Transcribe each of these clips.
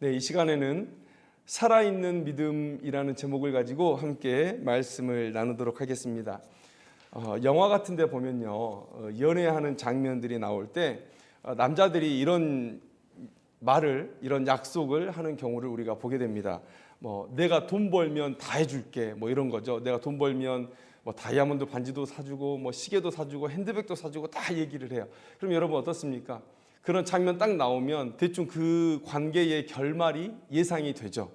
네, 이 시간에는 살아있는 믿음이라는 제목을 가지고 함께 말씀을 나누도록 하겠습니다. 영화 같은 데 보면요, 연애하는 장면들이 나올 때 남자들이 이런 말을, 이런 약속을 하는 경우를 우리가 보게 됩니다. 내가 돈 벌면 다 해줄게, 이런 거죠. 내가 돈 벌면 다이아몬드 반지도 사주고 시계도 사주고 핸드백도 사주고 다 얘기를 해요. 그럼 여러분 어떻습니까? 그런 장면 딱 나오면 대충 그 관계의 결말이 예상이 되죠.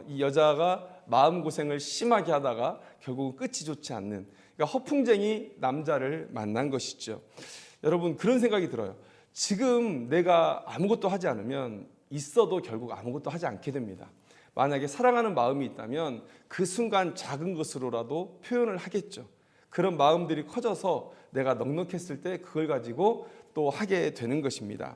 이 여자가 마음고생을 심하게 하다가 결국은 끝이 좋지 않는, 그러니까 허풍쟁이 남자를 만난 것이죠. 여러분, 그런 생각이 들어요. 지금 내가 아무것도 하지 않으면 있어도 결국 아무것도 하지 않게 됩니다. 만약에 사랑하는 마음이 있다면 그 순간 작은 것으로라도 표현을 하겠죠. 그런 마음들이 커져서 내가 넉넉했을 때 그걸 가지고 또 하게 되는 것입니다.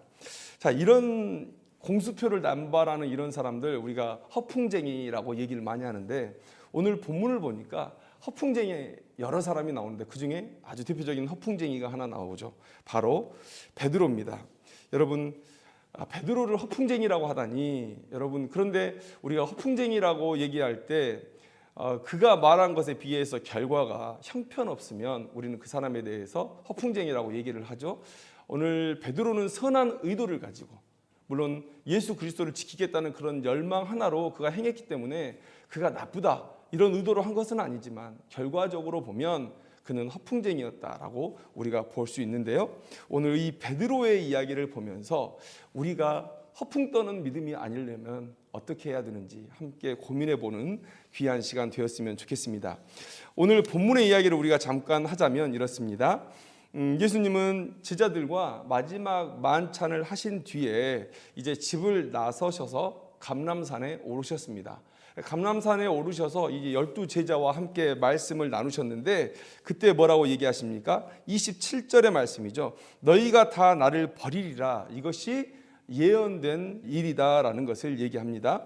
자, 이런 공수표를 남발하는 이런 사람들 우리가 허풍쟁이라고 얘기를 많이 하는데, 오늘 본문을 보니까 허풍쟁이 여러 사람이 나오는데 그 중에 아주 대표적인 허풍쟁이가 하나 나오죠. 바로 베드로입니다. 여러분, 베드로를 허풍쟁이라고 하다니, 여러분, 그런데 우리가 허풍쟁이라고 얘기할 때 그가 말한 것에 비해서 결과가 형편없으면 우리는 그 사람에 대해서 허풍쟁이라고 얘기를 하죠. 오늘 베드로는 선한 의도를 가지고, 물론 예수 그리스도를 지키겠다는 그런 열망 하나로 그가 행했기 때문에 그가 나쁘다 이런 의도로 한 것은 아니지만 결과적으로 보면 그는 허풍쟁이였다라고 우리가 볼 수 있는데요. 오늘 이 베드로의 이야기를 보면서 우리가 허풍 떠는 믿음이 아니려면 어떻게 해야 되는지 함께 고민해보는 귀한 시간 되었으면 좋겠습니다. 오늘 본문의 이야기를 우리가 잠깐 하자면 이렇습니다. 예수님은 제자들과 마지막 만찬을 하신 뒤에 이제 집을 나서셔서 감람산에 오르셨습니다. 감람산에 오르셔서 이제 12제자와 함께 말씀을 나누셨는데, 그때 뭐라고 얘기하십니까? 27절의 말씀이죠. 너희가 다 나를 버리리라, 이것이 예언된 일이다라는 것을 얘기합니다.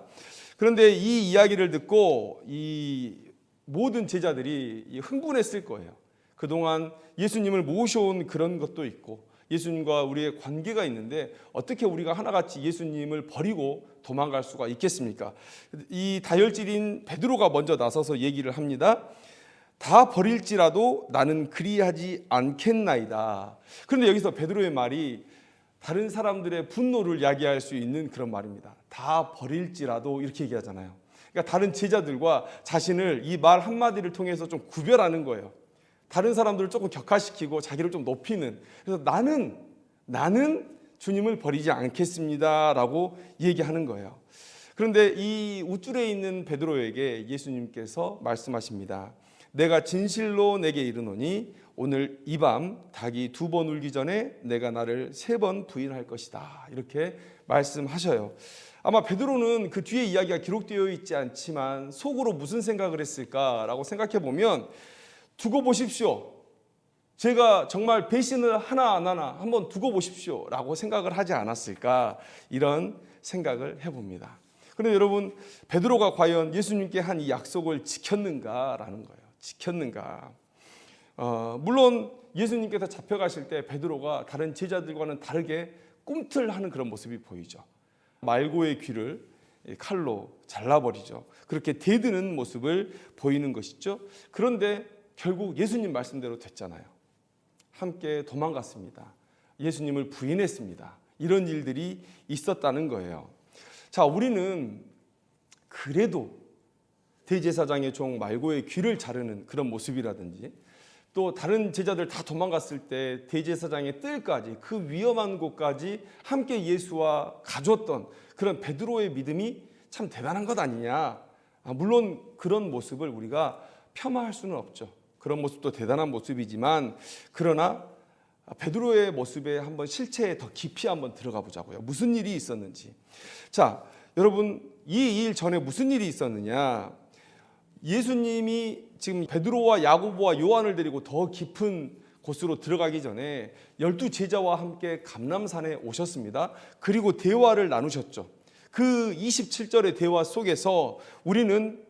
그런데 이 이야기를 듣고 이 모든 제자들이 흥분했을 거예요. 그동안 예수님을 모셔온 그런 것도 있고 예수님과 우리의 관계가 있는데 어떻게 우리가 하나같이 예수님을 버리고 도망갈 수가 있겠습니까? 이 다혈질인 베드로가 먼저 나서서 얘기를 합니다. 다 버릴지라도 나는 그리하지 않겠나이다. 그런데 여기서 베드로의 말이 다른 사람들의 분노를 야기할 수 있는 그런 말입니다. 다 버릴지라도 이렇게 얘기하잖아요. 그러니까 다른 제자들과 자신을 이 말 한마디를 통해서 좀 구별하는 거예요. 다른 사람들을 조금 격화시키고 자기를 좀 높이는, 그래서 나는 주님을 버리지 않겠습니다 라고 얘기하는 거예요. 그런데 이 우쭐에 있는 베드로에게 예수님께서 말씀하십니다. 내가 진실로 내게 이르노니 오늘 이 밤 닭이 2번 울기 전에 내가 나를 3번 부인할 것이다, 이렇게 말씀하셔요. 아마 베드로는 그 뒤에 이야기가 기록되어 있지 않지만 속으로 무슨 생각을 했을까라고 생각해 보면, 두고 보십시오, 제가 정말 배신을 하나 안 하나 한번 두고 보십시오 라고 생각을 하지 않았을까, 이런 생각을 해봅니다. 그런데 여러분, 베드로가 과연 예수님께 한 이 약속을 지켰는가라는 거예요. 지켰는가? 물론 예수님께서 잡혀가실 때 베드로가 다른 제자들과는 다르게 꿈틀하는 그런 모습이 보이죠. 말고의 귀를 칼로 잘라버리죠. 그렇게 대드는 모습을 보이는 것이죠. 그런데 결국 예수님 말씀대로 됐잖아요. 함께 도망갔습니다. 예수님을 부인했습니다. 이런 일들이 있었다는 거예요. 자, 우리는 그래도 대제사장의 종 말고의 귀를 자르는 그런 모습이라든지, 또 다른 제자들 다 도망갔을 때 대제사장의 뜰까지, 그 위험한 곳까지 함께 예수와 가줬던 그런 베드로의 믿음이 참 대단한 것 아니냐. 물론 그런 모습을 우리가 폄하할 수는 없죠. 그런 모습도 대단한 모습이지만, 그러나 베드로의 모습에 한번 실체에 더 깊이 한번 들어가 보자고요. 무슨 일이 있었는지. 자, 여러분, 이 일 전에 무슨 일이 있었느냐. 예수님이 지금 베드로와 야고보와 요한을 데리고 더 깊은 곳으로 들어가기 전에 12제자와 함께 감람산에 오셨습니다. 그리고 대화를 나누셨죠. 그 27절의 대화 속에서 우리는,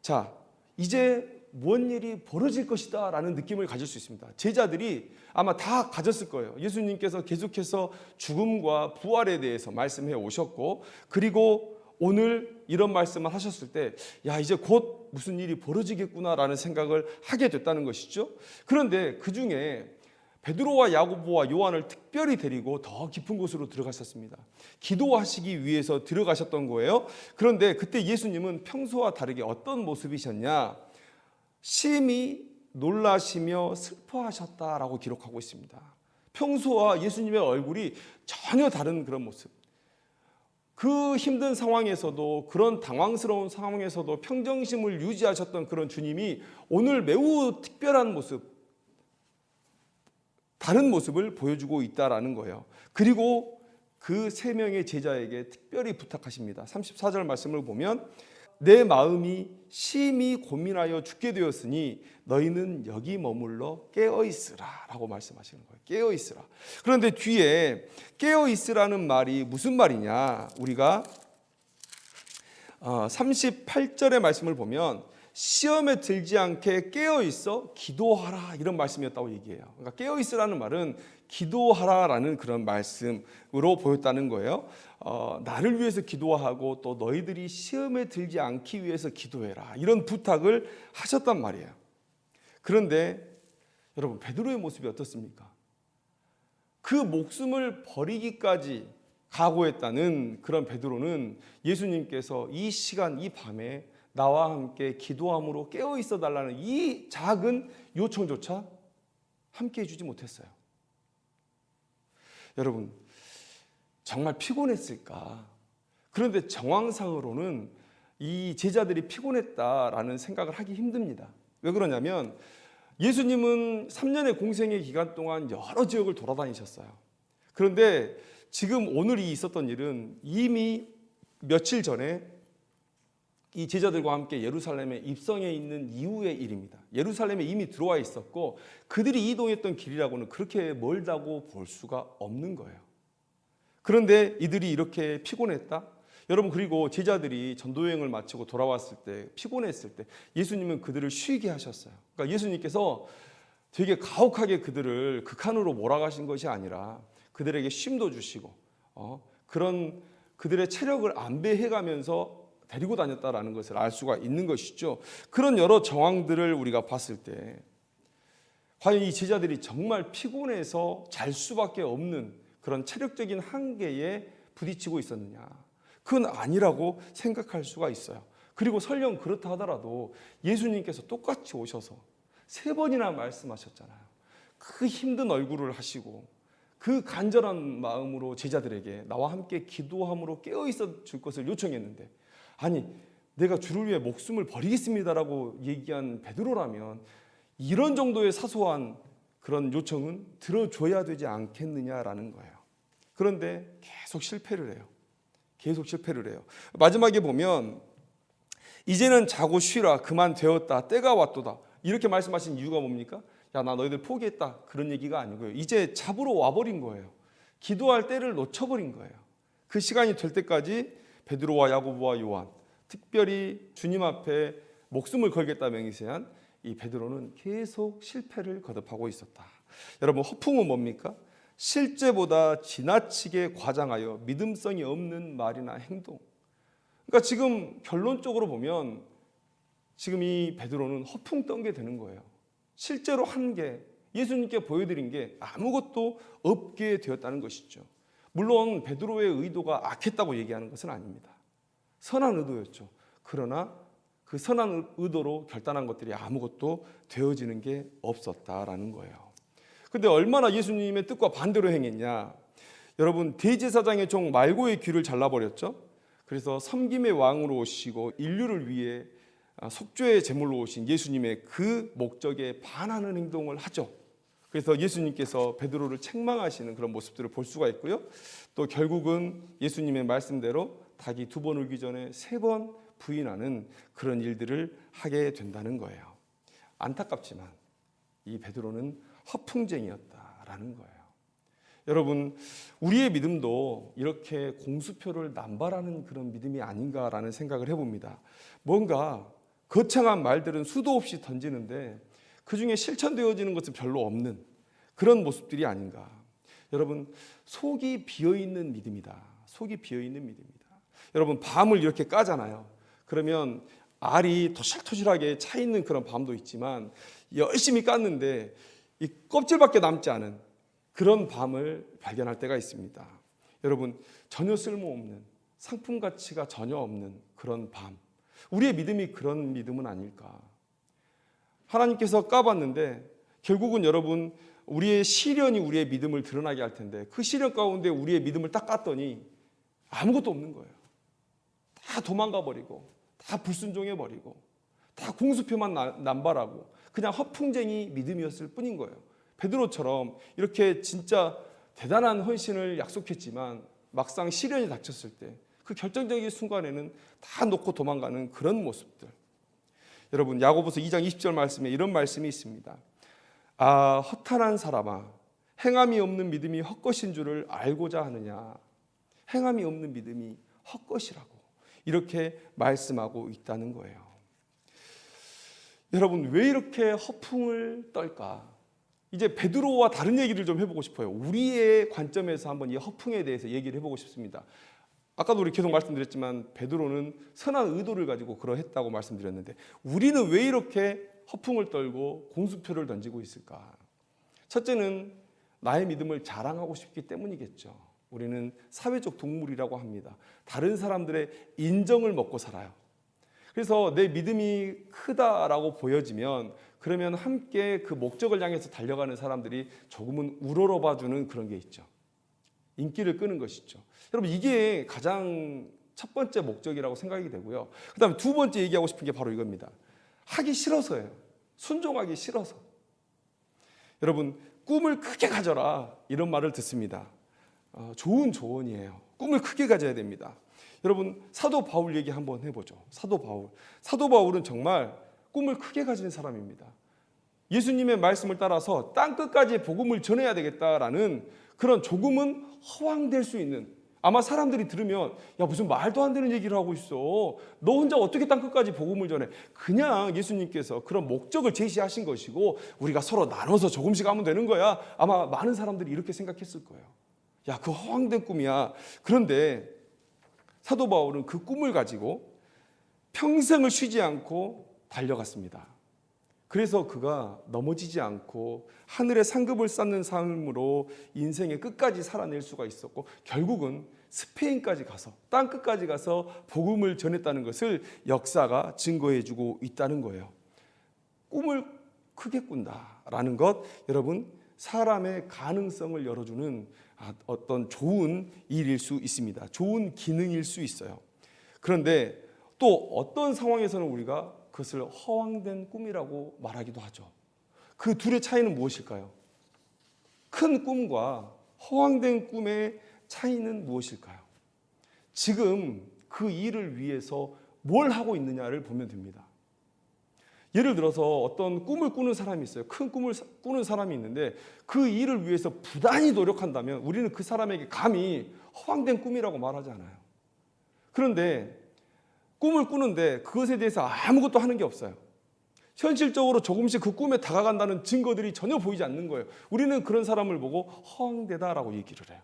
자, 이제 뭔 일이 벌어질 것이다 라는 느낌을 가질 수 있습니다. 제자들이 아마 다 가졌을 거예요. 예수님께서 계속해서 죽음과 부활에 대해서 말씀해 오셨고, 그리고 오늘 이런 말씀을 하셨을 때, 야, 이제 곧 무슨 일이 벌어지겠구나라는 생각을 하게 됐다는 것이죠. 그런데 그 중에 베드로와 야고보와 요한을 특별히 데리고 더 깊은 곳으로 들어가셨습니다. 기도하시기 위해서 들어가셨던 거예요. 그런데 그때 예수님은 평소와 다르게 어떤 모습이셨냐? 심히 놀라시며 슬퍼하셨다라고 기록하고 있습니다. 평소와 예수님의 얼굴이 전혀 다른 그런 모습. 그 힘든 상황에서도, 그런 당황스러운 상황에서도 평정심을 유지하셨던 그런 주님이 오늘 매우 특별한 모습, 다른 모습을 보여주고 있다라는 거예요. 그리고 그 세 명의 제자에게 특별히 부탁하십니다. 34절 말씀을 보면, 내 마음이 심히 고민하여 죽게 되었으니 너희는 여기 머물러 깨어있으라 라고 말씀하시는 거예요. 깨어있으라. 그런데 뒤에 깨어있으라는 말이 무슨 말이냐? 우리가 38절의 말씀을 보면 시험에 들지 않게 깨어있어 기도하라 이런 말씀이었다고 얘기해요. 그러니까 깨어있으라는 말은 기도하라라는 그런 말씀으로 보였다는 거예요. 나를 위해서 기도하고 또 너희들이 시험에 들지 않기 위해서 기도해라 이런 부탁을 하셨단 말이에요. 그런데 여러분, 베드로의 모습이 어떻습니까? 그 목숨을 버리기까지 각오했다는 그런 베드로는 예수님께서 이 시간, 이 밤에 나와 함께 기도함으로 깨어 있어 달라는 이 작은 요청조차 함께 해주지 못했어요. 여러분, 정말 피곤했을까? 그런데 정황상으로는 이 제자들이 피곤했다라는 생각을 하기 힘듭니다. 왜 그러냐면 예수님은 3년의 공생의 기간 동안 여러 지역을 돌아다니셨어요. 그런데 지금 오늘 이 있었던 일은 이미 며칠 전에 이 제자들과 함께 예루살렘에 입성해 있는 이후의 일입니다. 예루살렘에 이미 들어와 있었고 그들이 이동했던 길이라고는 그렇게 멀다고 볼 수가 없는 거예요. 그런데 이들이 이렇게 피곤했다? 여러분, 그리고 제자들이 전도여행을 마치고 돌아왔을 때, 피곤했을 때 예수님은 그들을 쉬게 하셨어요. 그러니까 예수님께서 되게 가혹하게 그들을 극한으로 몰아가신 것이 아니라 그들에게 쉼도 주시고 그런 그들의 체력을 안배해가면서 데리고 다녔다라는 것을 알 수가 있는 것이죠. 그런 여러 정황들을 우리가 봤을 때 과연 이 제자들이 정말 피곤해서 잘 수밖에 없는 그런 체력적인 한계에 부딪히고 있었느냐? 그건 아니라고 생각할 수가 있어요. 그리고 설령 그렇다 하더라도 예수님께서 똑같이 오셔서 3번이나 말씀하셨잖아요. 그 힘든 얼굴을 하시고 그 간절한 마음으로 제자들에게 나와 함께 기도함으로 깨어있어 줄 것을 요청했는데, 아니 내가 주를 위해 목숨을 버리겠습니다라고 얘기한 베드로라면 이런 정도의 사소한 그런 요청은 들어줘야 되지 않겠느냐라는 거예요. 그런데 계속 실패를 해요. 계속 실패를 해요. 마지막에 보면 이제는 자고 쉬라, 그만 되었다, 때가 왔도다 이렇게 말씀하신 이유가 뭡니까? 야, 나 너희들 포기했다 그런 얘기가 아니고요. 이제 잡으러 와버린 거예요. 기도할 때를 놓쳐버린 거예요. 그 시간이 될 때까지 베드로와 야고보와 요한, 특별히 주님 앞에 목숨을 걸겠다 맹세한 이 베드로는 계속 실패를 거듭하고 있었다. 여러분, 허풍은 뭡니까? 실제보다 지나치게 과장하여 믿음성이 없는 말이나 행동. 그러니까 지금 결론적으로 보면 지금 이 베드로는 허풍 떤게 되는 거예요. 실제로 한 게, 예수님께 보여드린 게 아무것도 없게 되었다는 것이죠. 물론 베드로의 의도가 악했다고 얘기하는 것은 아닙니다. 선한 의도였죠. 그러나 그 선한 의도로 결단한 것들이 아무것도 되어지는 게 없었다라는 거예요. 근데 얼마나 예수님의 뜻과 반대로 행했냐? 여러분, 대제사장의 종 말고의 귀를 잘라버렸죠. 그래서 섬김의 왕으로 오시고 인류를 위해 속죄의 제물로 오신 예수님의 그 목적에 반하는 행동을 하죠. 그래서 예수님께서 베드로를 책망하시는 그런 모습들을 볼 수가 있고요. 또 결국은 예수님의 말씀대로 닭이 2번 울기 전에 3번 부인하는 그런 일들을 하게 된다는 거예요. 안타깝지만 이 베드로는 허풍쟁이였다라는 거예요. 여러분, 우리의 믿음도 이렇게 공수표를 남발하는 그런 믿음이 아닌가라는 생각을 해봅니다. 뭔가 거창한 말들은 수도 없이 던지는데 그중에 실천되어지는 것은 별로 없는 그런 모습들이 아닌가. 여러분, 속이 비어있는 믿음이다. 속이 비어있는 믿음이다. 여러분, 밤을 이렇게 까잖아요. 그러면 알이 토실토실하게 차 있는 그런 밤도 있지만 열심히 깠는데 이 껍질밖에 남지 않은 그런 밤을 발견할 때가 있습니다. 여러분, 전혀 쓸모없는, 상품 가치가 전혀 없는 그런 밤. 우리의 믿음이 그런 믿음은 아닐까. 하나님께서 까봤는데 결국은 여러분, 우리의 시련이 우리의 믿음을 드러나게 할 텐데 그 시련 가운데 우리의 믿음을 딱 깠더니 아무것도 없는 거예요. 다 도망가 버리고, 다 불순종해 버리고, 다 공수표만 남발하고 그냥 허풍쟁이 믿음이었을 뿐인 거예요. 베드로처럼 이렇게 진짜 대단한 헌신을 약속했지만 막상 시련이 닥쳤을 때 그 결정적인 순간에는 다 놓고 도망가는 그런 모습들. 여러분, 야고보서 2장 20절 말씀에 이런 말씀이 있습니다. 아, 허탄한 사람아, 행함이 없는 믿음이 헛것인 줄을 알고자 하느냐. 행함이 없는 믿음이 헛것이라고 이렇게 말씀하고 있다는 거예요. 여러분, 왜 이렇게 허풍을 떨까? 이제 베드로와 다른 얘기를 좀 해보고 싶어요. 우리의 관점에서 한번 이 허풍에 대해서 얘기를 해보고 싶습니다. 아까도 우리 계속 말씀드렸지만 베드로는 선한 의도를 가지고 그러했다고 말씀드렸는데 우리는 왜 이렇게 허풍을 떨고 공수표를 던지고 있을까? 첫째는 나의 믿음을 자랑하고 싶기 때문이겠죠. 우리는 사회적 동물이라고 합니다. 다른 사람들의 인정을 먹고 살아요. 그래서 내 믿음이 크다라고 보여지면 그러면 함께 그 목적을 향해서 달려가는 사람들이 조금은 우러러봐주는 그런 게 있죠. 인기를 끄는 것이죠. 여러분, 이게 가장 첫 번째 목적이라고 생각이 되고요. 그 다음에 두 번째 얘기하고 싶은 게 바로 이겁니다. 하기 싫어서예요. 순종하기 싫어서. 여러분, 꿈을 크게 가져라 이런 말을 듣습니다. 좋은 조언이에요. 꿈을 크게 가져야 됩니다. 여러분, 사도 바울 얘기 한번 해보죠. 사도 바울은 정말 꿈을 크게 가진 사람입니다. 예수님의 말씀을 따라서 땅끝까지 복음을 전해야 되겠다라는 그런 조금은 허황될 수 있는, 아마 사람들이 들으면 야, 무슨 말도 안 되는 얘기를 하고 있어. 너 혼자 어떻게 땅끝까지 복음을 전해? 그냥 예수님께서 그런 목적을 제시하신 것이고 우리가 서로 나눠서 조금씩 하면 되는 거야. 아마 많은 사람들이 이렇게 생각했을 거예요. 야, 그 허황된 꿈이야. 그런데 사도 바울은 그 꿈을 가지고 평생을 쉬지 않고 달려갔습니다. 그래서 그가 넘어지지 않고 하늘의 상급을 쌓는 삶으로 인생의 끝까지 살아낼 수가 있었고 결국은 스페인까지 가서 땅끝까지 가서 복음을 전했다는 것을 역사가 증거해주고 있다는 거예요. 꿈을 크게 꾼다라는 것, 여러분, 사람의 가능성을 열어주는 어떤 좋은 일일 수 있습니다. 좋은 기능일 수 있어요. 그런데 또 어떤 상황에서는 우리가 그것을 허황된 꿈이라고 말하기도 하죠. 그 둘의 차이는 무엇일까요? 큰 꿈과 허황된 꿈의 차이는 무엇일까요? 지금 그 일을 위해서 뭘 하고 있느냐를 보면 됩니다. 예를 들어서 어떤 꿈을 꾸는 사람이 있어요. 큰 꿈을 꾸는 사람이 있는데 그 일을 위해서 부단히 노력한다면 우리는 그 사람에게 감히 허황된 꿈이라고 말하지 않아요. 그런데 꿈을 꾸는데 그것에 대해서 아무것도 하는 게 없어요. 현실적으로 조금씩 그 꿈에 다가간다는 증거들이 전혀 보이지 않는 거예요. 우리는 그런 사람을 보고 허황되다라고 얘기를 해요.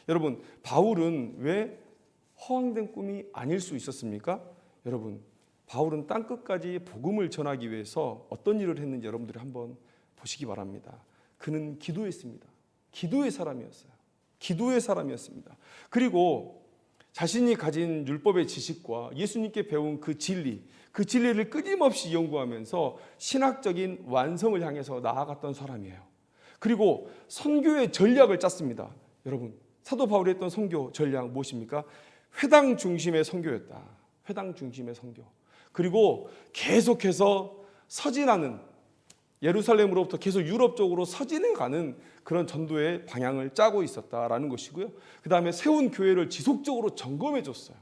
여러분, 바울은 왜 허황된 꿈이 아닐 수 있었습니까? 여러분, 바울은 땅끝까지 복음을 전하기 위해서 어떤 일을 했는지 여러분들이 한번 보시기 바랍니다. 그는 기도했습니다. 기도의 사람이었어요. 기도의 사람이었습니다. 그리고 자신이 가진 율법의 지식과 예수님께 배운 그 진리를 끊임없이 연구하면서 신학적인 완성을 향해서 나아갔던 사람이에요. 그리고 선교의 전략을 짰습니다. 여러분, 사도 바울이 했던 선교 전략 무엇입니까? 회당 중심의 선교였다. 회당 중심의 선교. 그리고 계속해서 서진하는, 예루살렘으로부터 계속 유럽 쪽으로 서진해 가는 그런 전도의 방향을 짜고 있었다라는 것이고요. 그 다음에 세운 교회를 지속적으로 점검해 줬어요.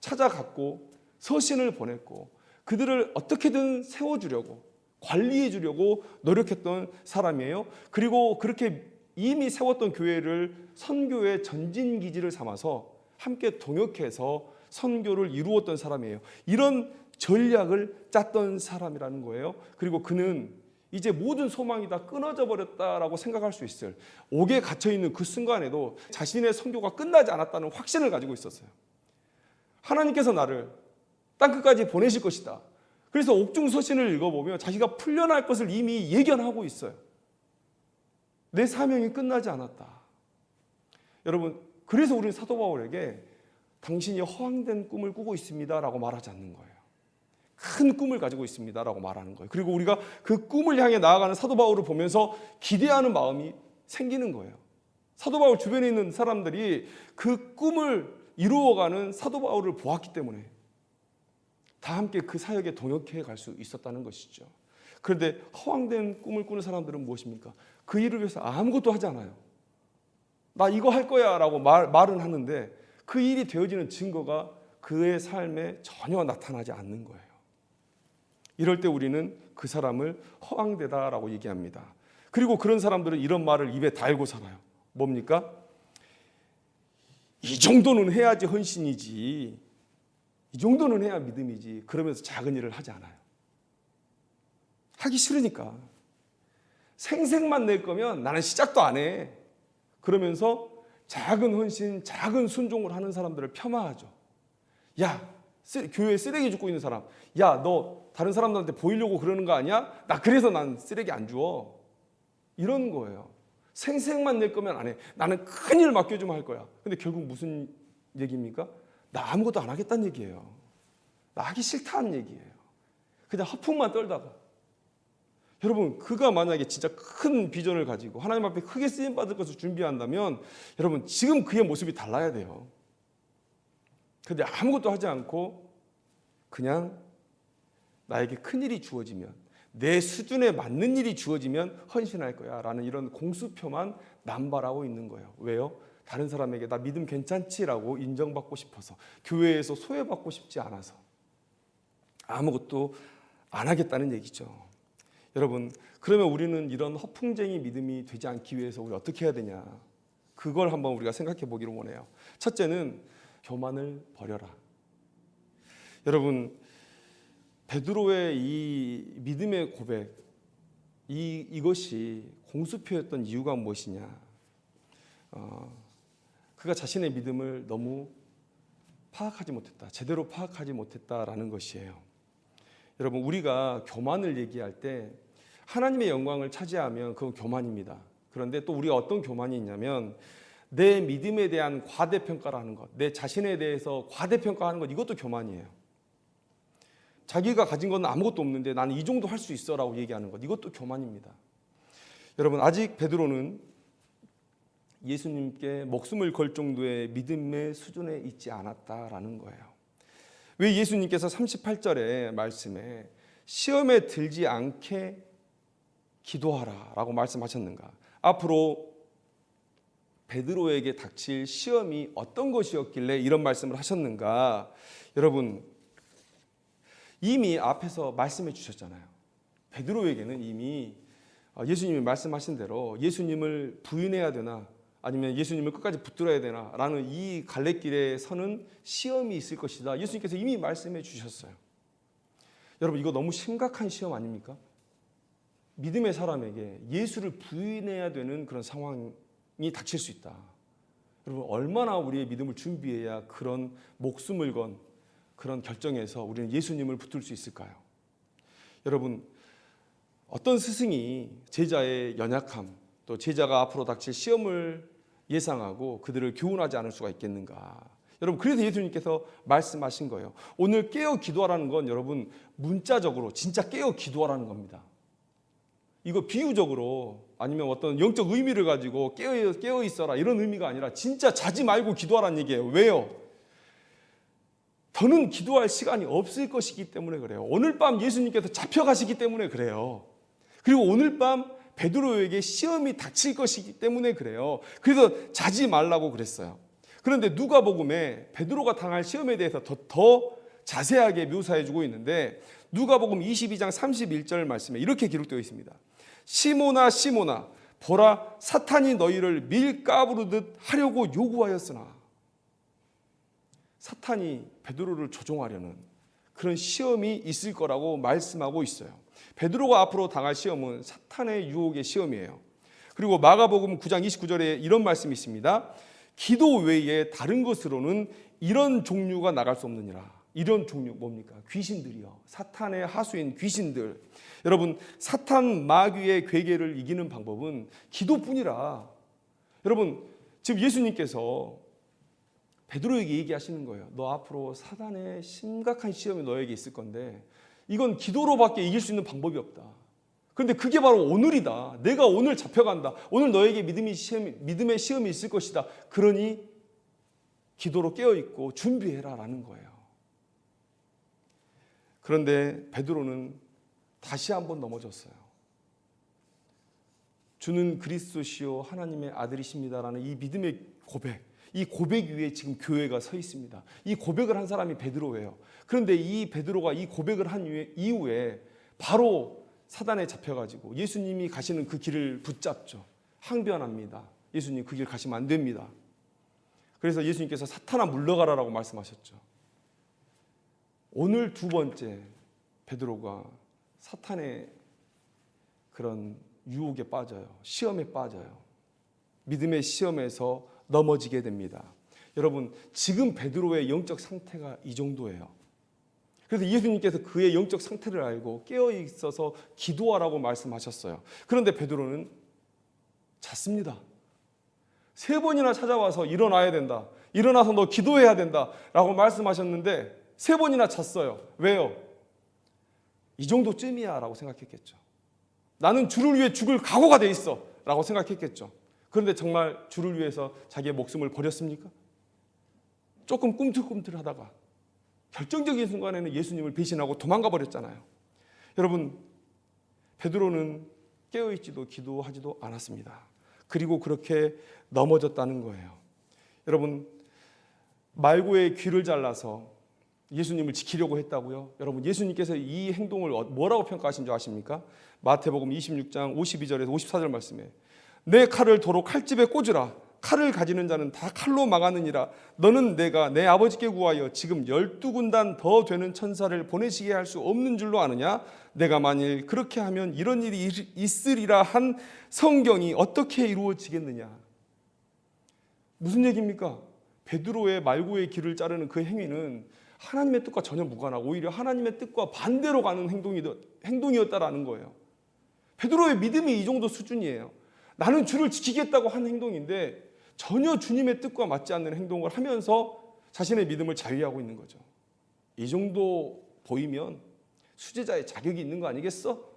찾아갔고 서신을 보냈고 그들을 어떻게든 세워주려고, 관리해 주려고 노력했던 사람이에요. 그리고 그렇게 이미 세웠던 교회를 선교의 전진기지를 삼아서 함께 동역해서 선교를 이루었던 사람이에요. 이런 전략을 짰던 사람이라는 거예요. 그리고 그는 이제 모든 소망이 다 끊어져 버렸다라고 생각할 수 있을, 옥에 갇혀 있는 그 순간에도 자신의 선교가 끝나지 않았다는 확신을 가지고 있었어요. 하나님께서 나를 땅끝까지 보내실 것이다. 그래서 옥중서신을 읽어보면 자기가 풀려날 것을 이미 예견하고 있어요. 내 사명이 끝나지 않았다. 여러분, 그래서 우리는 사도 바울에게 당신이 허황된 꿈을 꾸고 있습니다라고 말하지 않는 거예요. 큰 꿈을 가지고 있습니다라고 말하는 거예요. 그리고 우리가 그 꿈을 향해 나아가는 사도 바울을 보면서 기대하는 마음이 생기는 거예요. 사도 바울 주변에 있는 사람들이 그 꿈을 이루어가는 사도 바울을 보았기 때문에 다 함께 그 사역에 동역해 갈 수 있었다는 것이죠. 그런데 허황된 꿈을 꾸는 사람들은 무엇입니까? 그 일을 위해서 아무것도 하지 않아요. 나 이거 할 거야 라고 말은 하는데 그 일이 되어지는 증거가 그의 삶에 전혀 나타나지 않는 거예요. 이럴 때 우리는 그 사람을 허황되다라고 얘기합니다. 그리고 그런 사람들은 이런 말을 입에 달고 살아요. 뭡니까? 이 정도는 해야지 헌신이지, 이 정도는 해야 믿음이지, 그러면서 작은 일을 하지 않아요. 하기 싫으니까. 생색만 낼 거면 나는 시작도 안 해. 그러면서 작은 헌신, 작은 순종을 하는 사람들을 폄하하죠. 야, 교회에 쓰레기 줍고 있는 사람, 야, 너 다른 사람들한테 보이려고 그러는 거 아니야? 나 그래서 난 쓰레기 안 주워. 이런 거예요. 생색만 낼 거면 안 해. 나는 큰일 맡겨주면 할 거야. 근데 결국 무슨 얘기입니까? 나 아무것도 안 하겠다는 얘기예요. 나 하기 싫다는 얘기예요. 그냥 허풍만 떨다가. 여러분, 그가 만약에 진짜 큰 비전을 가지고 하나님 앞에 크게 쓰임받을 것을 준비한다면 여러분, 지금 그의 모습이 달라야 돼요. 그런데 아무것도 하지 않고 그냥 나에게 큰 일이 주어지면, 내 수준에 맞는 일이 주어지면 헌신할 거야 라는 이런 공수표만 남발하고 있는 거예요. 왜요? 다른 사람에게 나 믿음 괜찮지라고 인정받고 싶어서, 교회에서 소외받고 싶지 않아서 아무것도 안 하겠다는 얘기죠. 여러분, 그러면 우리는 이런 허풍쟁이 믿음이 되지 않기 위해서 우리 어떻게 해야 되냐? 그걸 한번 우리가 생각해 보기를 원해요. 첫째는 교만을 버려라. 여러분, 베드로의 이 믿음의 고백, 이것이 공수표였던 이유가 무엇이냐? 그가 자신의 믿음을 너무 파악하지 못했다, 제대로 파악하지 못했다라는 것이에요. 여러분, 우리가 교만을 얘기할 때 하나님의 영광을 차지하면 그건 교만입니다. 그런데 또 우리가 어떤 교만이 있냐면 내 믿음에 대한 과대평가라는 것, 내 자신에 대해서 과대평가하는 것, 이것도 교만이에요. 자기가 가진 건 아무것도 없는데 나는 이 정도 할 수 있어 라고 얘기하는 것, 이것도 교만입니다. 여러분, 아직 베드로는 예수님께 목숨을 걸 정도의 믿음의 수준에 있지 않았다라는 거예요. 왜 예수님께서 38절의 말씀에 시험에 들지 않게 기도하라 라고 말씀하셨는가? 앞으로 베드로에게 닥칠 시험이 어떤 것이었길래 이런 말씀을 하셨는가? 여러분, 이미 앞에서 말씀해 주셨잖아요. 베드로에게는 이미 예수님이 말씀하신 대로 예수님을 부인해야 되나 아니면 예수님을 끝까지 붙들어야 되나 라는 이 갈래길에 서는 시험이 있을 것이다, 예수님께서 이미 말씀해 주셨어요. 여러분, 이거 너무 심각한 시험 아닙니까? 믿음의 사람에게 예수를 부인해야 되는 그런 상황이 닥칠 수 있다. 여러분, 얼마나 우리의 믿음을 준비해야 그런 목숨을 건 그런 결정에서 우리는 예수님을 붙들 수 있을까요? 여러분, 어떤 스승이 제자의 연약함, 또 제자가 앞으로 닥칠 시험을 예상하고 그들을 교훈하지 않을 수가 있겠는가? 여러분, 그래서 예수님께서 말씀하신 거예요. 오늘 깨어 기도하라는 건 여러분, 문자적으로 진짜 깨어 기도하라는 겁니다. 이거 비유적으로 아니면 어떤 영적 의미를 가지고 깨어 있어라 이런 의미가 아니라 진짜 자지 말고 기도하라는 얘기예요. 왜요? 더는 기도할 시간이 없을 것이기 때문에 그래요. 오늘 밤 예수님께서 잡혀가시기 때문에 그래요. 그리고 오늘 밤 베드로에게 시험이 닥칠 것이기 때문에 그래요. 그래서 자지 말라고 그랬어요. 그런데 누가복음에 베드로가 당할 시험에 대해서 더 자세하게 묘사해주고 있는데 누가복음 22장 31절 말씀에 이렇게 기록되어 있습니다. 시몬아 시몬아 보라 사탄이 너희를 밀가부르듯 하려고 요구하였으나, 사탄이 베드로를 조종하려는 그런 시험이 있을 거라고 말씀하고 있어요. 베드로가 앞으로 당할 시험은 사탄의 유혹의 시험이에요. 그리고 마가복음 9장 29절에 이런 말씀이 있습니다. 기도 외에 다른 것으로는 이런 종류가 나갈 수 없느니라. 이런 종류 뭡니까? 귀신들이요. 사탄의 하수인 귀신들. 여러분, 사탄 마귀의 괴계를 이기는 방법은 기도뿐이라. 여러분, 지금 예수님께서 베드로에게 얘기하시는 거예요. 너 앞으로 사단의 심각한 시험이 너에게 있을 건데 이건 기도로밖에 이길 수 있는 방법이 없다. 그런데 그게 바로 오늘이다. 내가 오늘 잡혀간다. 오늘 너에게 믿음의 시험이 있을 것이다. 그러니 기도로 깨어있고 준비해라 라는 거예요. 그런데 베드로는 다시 한번 넘어졌어요. 주는 그리스도시요 하나님의 아들이십니다라는 이 믿음의 고백, 이 고백 위에 지금 교회가 서 있습니다. 이 고백을 한 사람이 베드로예요. 그런데 이 베드로가 이 고백을 한 이후에 바로 사단에 잡혀가지고 예수님이 가시는 그 길을 붙잡죠. 항변합니다. 예수님 그 길 가시면 안 됩니다. 그래서 예수님께서 사탄아 물러가라라고 말씀하셨죠. 오늘 두 번째 베드로가 사탄의 그런 유혹에 빠져요. 시험에 빠져요. 믿음의 시험에서 넘어지게 됩니다. 여러분, 지금 베드로의 영적 상태가 이 정도예요. 그래서 예수님께서 그의 영적 상태를 알고 깨어 있어서 기도하라고 말씀하셨어요. 그런데 베드로는 잤습니다. 3번이나 찾아와서 일어나야 된다. 일어나서 너 기도해야 된다. 라고 말씀하셨는데 3번이나 잤어요. 왜요? 이 정도쯤이야 라고 생각했겠죠. 나는 주를 위해 죽을 각오가 돼 있어 라고 생각했겠죠. 그런데 정말 주를 위해서 자기의 목숨을 버렸습니까? 조금 꿈틀꿈틀하다가 결정적인 순간에는 예수님을 배신하고 도망가 버렸잖아요. 여러분, 베드로는 깨어있지도 기도하지도 않았습니다. 그리고 그렇게 넘어졌다는 거예요. 여러분, 말고의 귀를 잘라서 예수님을 지키려고 했다고요? 여러분, 예수님께서 이 행동을 뭐라고 평가하신 줄 아십니까? 마태복음 26장 52절에서 54절 말씀에 내 칼을 도로 칼집에 꽂으라. 칼을 가지는 자는 다 칼로 망하느니라. 너는 내가 내 아버지께 구하여 지금 12군단 더 되는 천사를 보내시게 할 수 없는 줄로 아느냐? 내가 만일 그렇게 하면 이런 일이 있으리라 한 성경이 어떻게 이루어지겠느냐? 무슨 얘기입니까? 베드로의 말고의 길을 자르는 그 행위는 하나님의 뜻과 전혀 무관하고 오히려 하나님의 뜻과 반대로 가는 행동이었다라는 거예요. 베드로의 믿음이 이 정도 수준이에요. 나는 주를 지키겠다고 한 행동인데 전혀 주님의 뜻과 맞지 않는 행동을 하면서 자신의 믿음을 자위하고 있는 거죠. 이 정도 보이면 수제자의 자격이 있는 거 아니겠어?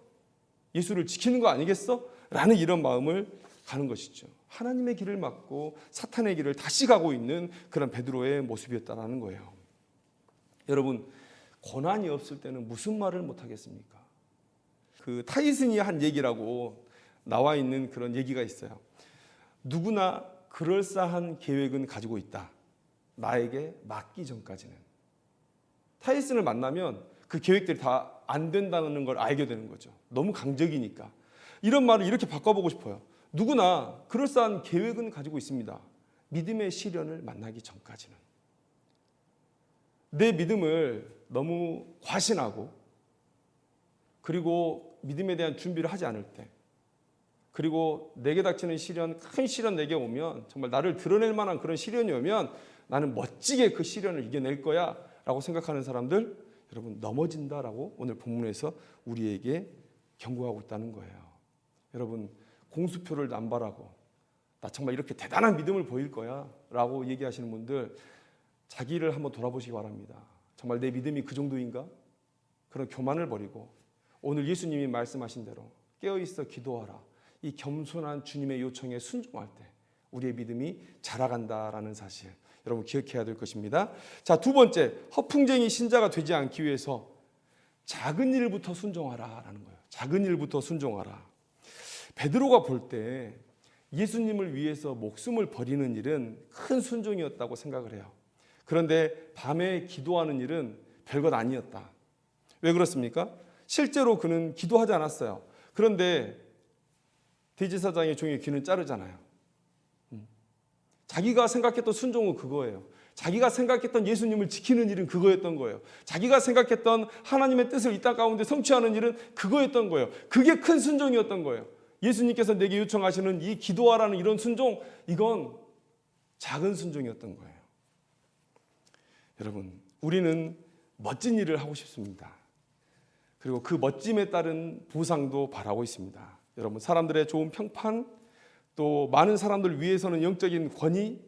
예수를 지키는 거 아니겠어? 라는 이런 마음을 가는 것이죠. 하나님의 길을 막고 사탄의 길을 다시 가고 있는 그런 베드로의 모습이었다는 거예요. 여러분, 고난이 없을 때는 무슨 말을 못하겠습니까? 그 타이슨이 한 얘기라고 나와 있는 그런 얘기가 있어요. 누구나 그럴싸한 계획은 가지고 있다. 나에게 맞기 전까지는. 타이슨을 만나면 그 계획들이 다 안 된다는 걸 알게 되는 거죠. 너무 강적이니까. 이런 말을 이렇게 바꿔보고 싶어요. 누구나 그럴싸한 계획은 가지고 있습니다. 믿음의 시련을 만나기 전까지는. 내 믿음을 너무 과신하고 그리고 믿음에 대한 준비를 하지 않을 때 그리고 내게 닥치는 시련, 큰 시련 내게 오면 정말 나를 드러낼 만한 그런 시련이 오면 나는 멋지게 그 시련을 이겨낼 거야 라고 생각하는 사람들, 여러분 넘어진다라고 오늘 본문에서 우리에게 경고하고 있다는 거예요. 여러분, 공수표를 남발하고 나 정말 이렇게 대단한 믿음을 보일 거야 라고 얘기하시는 분들 자기를 한번 돌아보시기 바랍니다. 정말 내 믿음이 그 정도인가? 그런 교만을 버리고 오늘 예수님이 말씀하신 대로 깨어있어 기도하라. 이 겸손한 주님의 요청에 순종할 때 우리의 믿음이 자라간다라는 사실 여러분 기억해야 될 것입니다. 자, 두 번째, 허풍쟁이 신자가 되지 않기 위해서 작은 일부터 순종하라라는 거예요. 작은 일부터 순종하라. 베드로가 볼 때 예수님을 위해서 목숨을 버리는 일은 큰 순종이었다고 생각을 해요. 그런데 밤에 기도하는 일은 별것 아니었다. 왜 그렇습니까? 실제로 그는 기도하지 않았어요. 그런데 대제사장의 종의 귀는 자르잖아요. 자기가 생각했던 순종은 그거예요. 자기가 생각했던 예수님을 지키는 일은 그거였던 거예요. 자기가 생각했던 하나님의 뜻을 이 땅 가운데 성취하는 일은 그거였던 거예요. 그게 큰 순종이었던 거예요. 예수님께서 내게 요청하시는 이 기도하라는 이런 순종, 이건 작은 순종이었던 거예요. 여러분, 우리는 멋진 일을 하고 싶습니다. 그리고 그 멋짐에 따른 보상도 바라고 있습니다. 여러분, 사람들의 좋은 평판, 또 많은 사람들 위해서는 영적인 권위,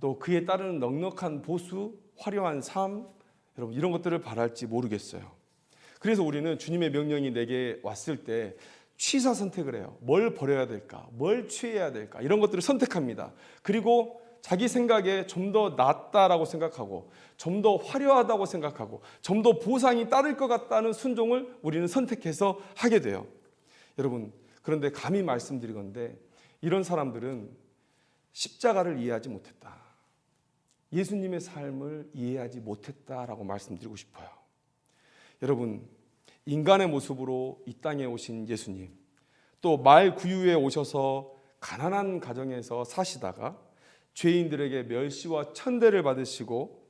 또 그에 따르는 넉넉한 보수, 화려한 삶, 여러분 이런 것들을 바랄지 모르겠어요. 그래서 우리는 주님의 명령이 내게 왔을 때 취사 선택을 해요. 뭘 버려야 될까? 뭘 취해야 될까? 이런 것들을 선택합니다. 그리고 자기 생각에 좀 더 낫다라고 생각하고 좀 더 화려하다고 생각하고 좀 더 보상이 따를 것 같다는 순종을 우리는 선택해서 하게 돼요. 여러분, 그런데 감히 말씀드리건대 이런 사람들은 십자가를 이해하지 못했다. 예수님의 삶을 이해하지 못했다라고 말씀드리고 싶어요. 여러분, 인간의 모습으로 이 땅에 오신 예수님, 또 말 구유에 오셔서 가난한 가정에서 사시다가 죄인들에게 멸시와 천대를 받으시고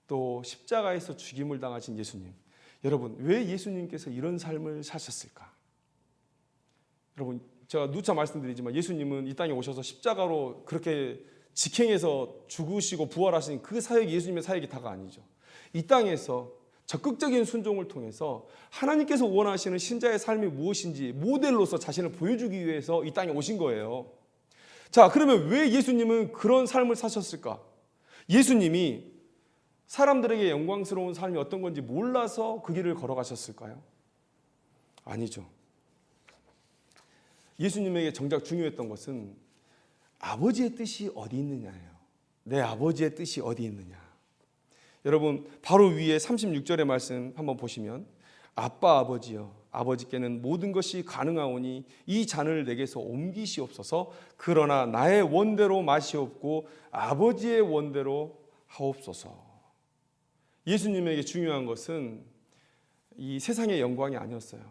또 십자가에서 죽임을 당하신 예수님, 여러분 왜 예수님께서 이런 삶을 사셨을까? 여러분, 제가 누차 말씀드리지만 예수님은 이 땅에 오셔서 십자가로 그렇게 직행해서 죽으시고 부활하신 그 사역이 예수님의 사역이 다가 아니죠. 이 땅에서 적극적인 순종을 통해서 하나님께서 원하시는 신자의 삶이 무엇인지 모델로서 자신을 보여주기 위해서 이 땅에 오신 거예요. 자, 그러면 왜 예수님은 그런 삶을 사셨을까? 예수님이 사람들에게 영광스러운 삶이 어떤 건지 몰라서 그 길을 걸어가셨을까요? 아니죠. 예수님에게 정작 중요했던 것은 아버지의 뜻이 어디 있느냐예요. 내 아버지의 뜻이 어디 있느냐. 여러분, 바로 위에 36절의 말씀 한번 보시면 아빠 아버지여, 아버지께는 모든 것이 가능하오니 이 잔을 내게서 옮기시옵소서. 그러나 나의 원대로 마시옵고 아버지의 원대로 하옵소서. 예수님에게 중요한 것은 이 세상의 영광이 아니었어요.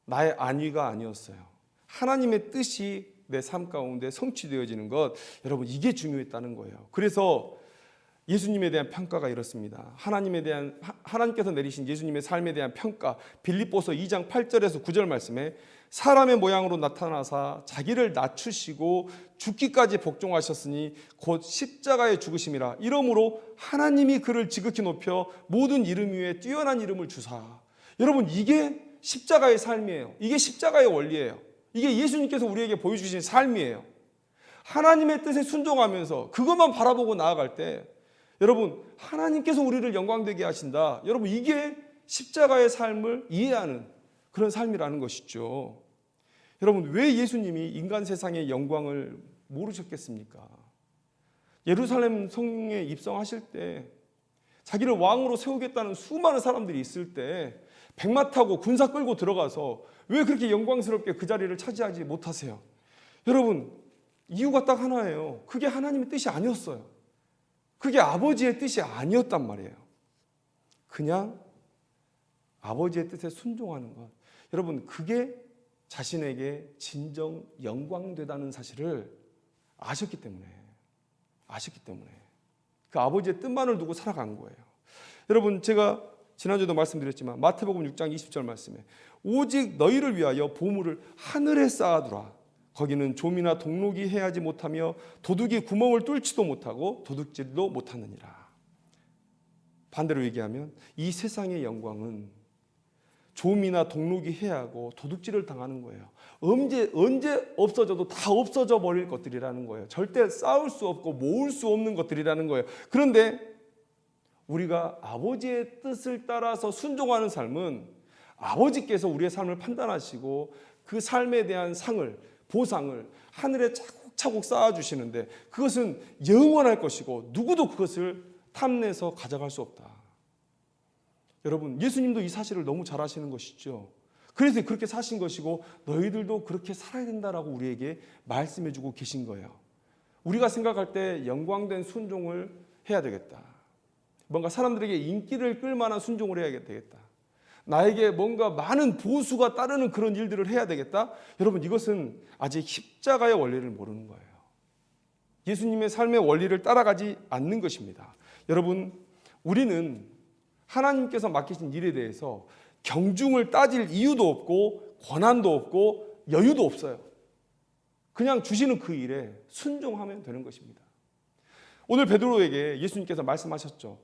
나의 안위가 아니었어요. 하나님의 뜻이 내 삶 가운데 성취되어지는 것, 여러분 이게 중요했다는 거예요. 그래서 예수님에 대한 평가가 이렇습니다. 하나님께서 내리신 예수님의 삶에 대한 평가, 빌립보서 2장 8절에서 9절 말씀에 사람의 모양으로 나타나사 자기를 낮추시고 죽기까지 복종하셨으니 곧 십자가에 죽으심이라. 이러므로 하나님이 그를 지극히 높여 모든 이름 위에 뛰어난 이름을 주사. 여러분, 이게 십자가의 삶이에요. 이게 십자가의 원리예요. 이게 예수님께서 우리에게 보여주신 삶이에요. 하나님의 뜻에 순종하면서 그것만 바라보고 나아갈 때 여러분, 하나님께서 우리를 영광되게 하신다. 여러분, 이게 십자가의 삶을 이해하는 그런 삶이라는 것이죠. 여러분, 왜 예수님이 인간 세상의 영광을 모르셨겠습니까? 예루살렘 성에 입성하실 때 자기를 왕으로 세우겠다는 수많은 사람들이 있을 때 백마 타고 군사 끌고 들어가서 왜 그렇게 영광스럽게 그 자리를 차지하지 못하세요? 여러분, 이유가 딱 하나예요. 그게 하나님의 뜻이 아니었어요. 그게 아버지의 뜻이 아니었단 말이에요. 그냥 아버지의 뜻에 순종하는 것. 여러분, 그게 자신에게 진정 영광되다는 사실을 아셨기 때문에 그 아버지의 뜻만을 두고 살아간 거예요. 여러분, 제가 지난주에도 말씀드렸지만 마태복음 6장 20절 말씀에 오직 너희를 위하여 보물을 하늘에 쌓아두라. 거기는 좀이나 동록이 해하지 못하며 도둑이 구멍을 뚫지도 못하고 도둑질도 못하느니라. 반대로 얘기하면 이 세상의 영광은 좀이나 동록이 해하고 도둑질을 당하는 거예요. 언제 없어져도 다 없어져 버릴 것들이라는 거예요. 절대 쌓을 수 없고 모을 수 없는 것들이라는 거예요. 그런데 우리가 아버지의 뜻을 따라서 순종하는 삶은 아버지께서 우리의 삶을 판단하시고 그 삶에 대한 상을, 보상을 하늘에 차곡차곡 쌓아주시는데 그것은 영원할 것이고 누구도 그것을 탐내서 가져갈 수 없다. 여러분, 예수님도 이 사실을 너무 잘 아시는 것이죠. 그래서 그렇게 사신 것이고 너희들도 그렇게 살아야 된다라고 우리에게 말씀해주고 계신 거예요. 우리가 생각할 때 영광된 순종을 해야 되겠다. 뭔가 사람들에게 인기를 끌만한 순종을 해야 되겠다. 나에게 뭔가 많은 보수가 따르는 그런 일들을 해야 되겠다. 여러분, 이것은 아직 십자가의 원리를 모르는 거예요. 예수님의 삶의 원리를 따라가지 않는 것입니다. 여러분, 우리는 하나님께서 맡기신 일에 대해서 경중을 따질 이유도 없고 권한도 없고 여유도 없어요. 그냥 주시는 그 일에 순종하면 되는 것입니다. 오늘 베드로에게 예수님께서 말씀하셨죠.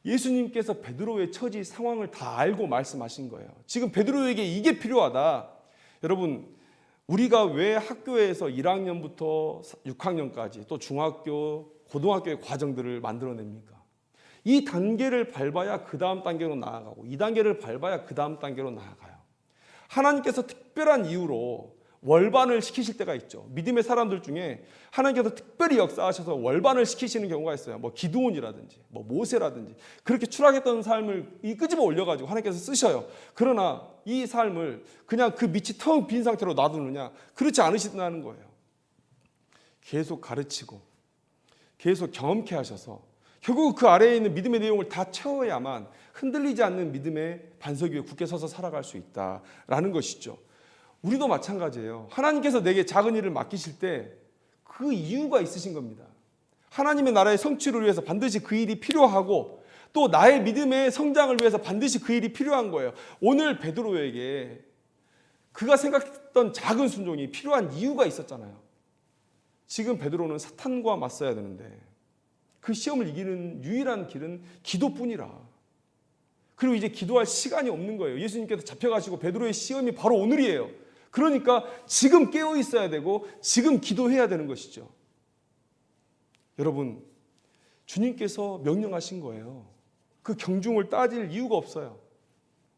예수님께서 베드로의 처지 상황을 다 알고 말씀하신 거예요. 지금 베드로에게 이게 필요하다. 여러분, 우리가 왜 학교에서 1학년부터 6학년까지 또 중학교, 고등학교의 과정들을 만들어냅니까? 이 단계를 밟아야 그 다음 단계로 나아가고 이 단계를 밟아야 그 다음 단계로 나아가요. 하나님께서 특별한 이유로 월반을 시키실 때가 있죠. 믿음의 사람들 중에 하나님께서 특별히 역사하셔서 월반을 시키시는 경우가 있어요. 뭐 기드온이라든지 뭐 모세라든지 그렇게 추락했던 삶을 끄집어 올려가지고 하나님께서 쓰셔요. 그러나 이 삶을 그냥 그 밑이 텅 빈 상태로 놔두느냐? 그렇지 않으신다는 거예요. 계속 가르치고 계속 경험케 하셔서 결국 그 아래에 있는 믿음의 내용을 다 채워야만 흔들리지 않는 믿음의 반석 위에 굳게 서서 살아갈 수 있다라는 것이죠. 우리도 마찬가지예요. 하나님께서 내게 작은 일을 맡기실 때 그 이유가 있으신 겁니다. 하나님의 나라의 성취를 위해서 반드시 그 일이 필요하고 또 나의 믿음의 성장을 위해서 반드시 그 일이 필요한 거예요. 오늘 베드로에게 그가 생각했던 작은 순종이 필요한 이유가 있었잖아요. 지금 베드로는 사탄과 맞서야 되는데 그 시험을 이기는 유일한 길은 기도뿐이라. 그리고 이제 기도할 시간이 없는 거예요. 예수님께서 잡혀가시고 베드로의 시험이 바로 오늘이에요. 그러니까 지금 깨어 있어야 되고 지금 기도해야 되는 것이죠. 여러분, 주님께서 명령하신 거예요. 그 경중을 따질 이유가 없어요.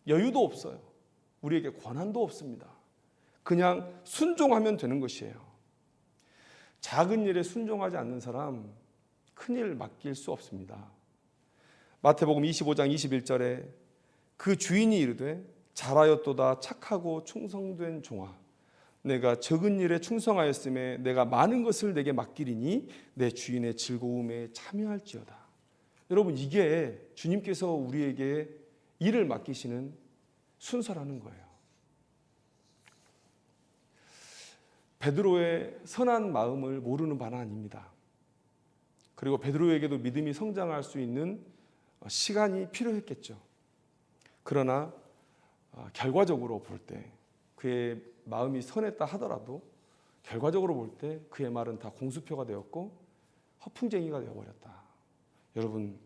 여유도 없어요. 우리에게 권한도 없습니다. 그냥 순종하면 되는 것이에요. 작은 일에 순종하지 않는 사람 큰일 맡길 수 없습니다. 마태복음 25장 21절에 그 주인이 이르되 잘하였도다 착하고 충성된 종아 내가 적은 일에 충성하였음에 내가 많은 것을 내게 맡기리니 내 주인의 즐거움에 참여할지어다. 여러분, 이게 주님께서 우리에게 일을 맡기시는 순서라는 거예요. 베드로의 선한 마음을 모르는 바는 아닙니다. 그리고 베드로에게도 믿음이 성장할 수 있는 시간이 필요했겠죠. 그러나 결과적으로 볼 때 그의 마음이 선했다 하더라도 결과적으로 볼 때 그의 말은 다 공수표가 되었고 허풍쟁이가 되어버렸다. 여러분,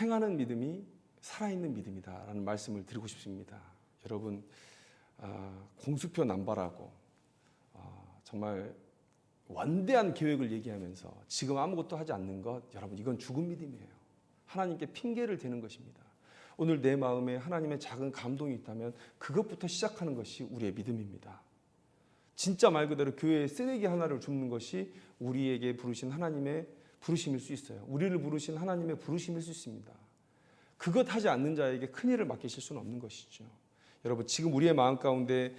행하는 믿음이 살아있는 믿음이다라는 말씀을 드리고 싶습니다. 여러분, 공수표 남발하고 정말 원대한 계획을 얘기하면서 지금 아무것도 하지 않는 것, 여러분, 이건 죽은 믿음이에요. 하나님께 핑계를 대는 것입니다. 오늘 내 마음에 하나님의 작은 감동이 있다면 그것부터 시작하는 것이 우리의 믿음입니다. 진짜 말 그대로 교회에 쓰레기 하나를 줍는 것이 우리에게 부르신 하나님의 부르심일 수 있어요. 우리를 부르신 하나님의 부르심일 수 있습니다. 그것 하지 않는 자에게 큰일을 맡기실 수는 없는 것이죠. 여러분, 지금 우리의 마음 가운데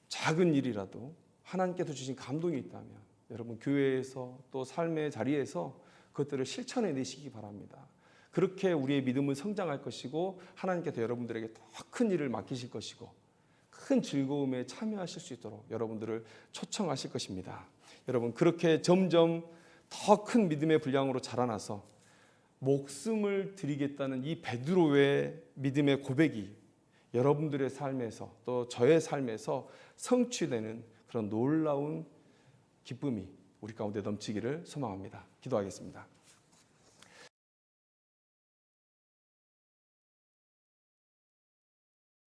작은 일이라도 하나님께서 주신 감동이 있다면 여러분, 교회에서 또 삶의 자리에서 그것들을 실천해 내시기 바랍니다. 그렇게 우리의 믿음은 성장할 것이고 하나님께서 여러분들에게 더 큰 일을 맡기실 것이고 큰 즐거움에 참여하실 수 있도록 여러분들을 초청하실 것입니다. 여러분, 그렇게 점점 더 큰 믿음의 분량으로 자라나서 목숨을 드리겠다는 이 베드로의 믿음의 고백이 여러분들의 삶에서 또 저의 삶에서 성취되는 그런 놀라운 기쁨이 우리 가운데 넘치기를 소망합니다. 기도하겠습니다.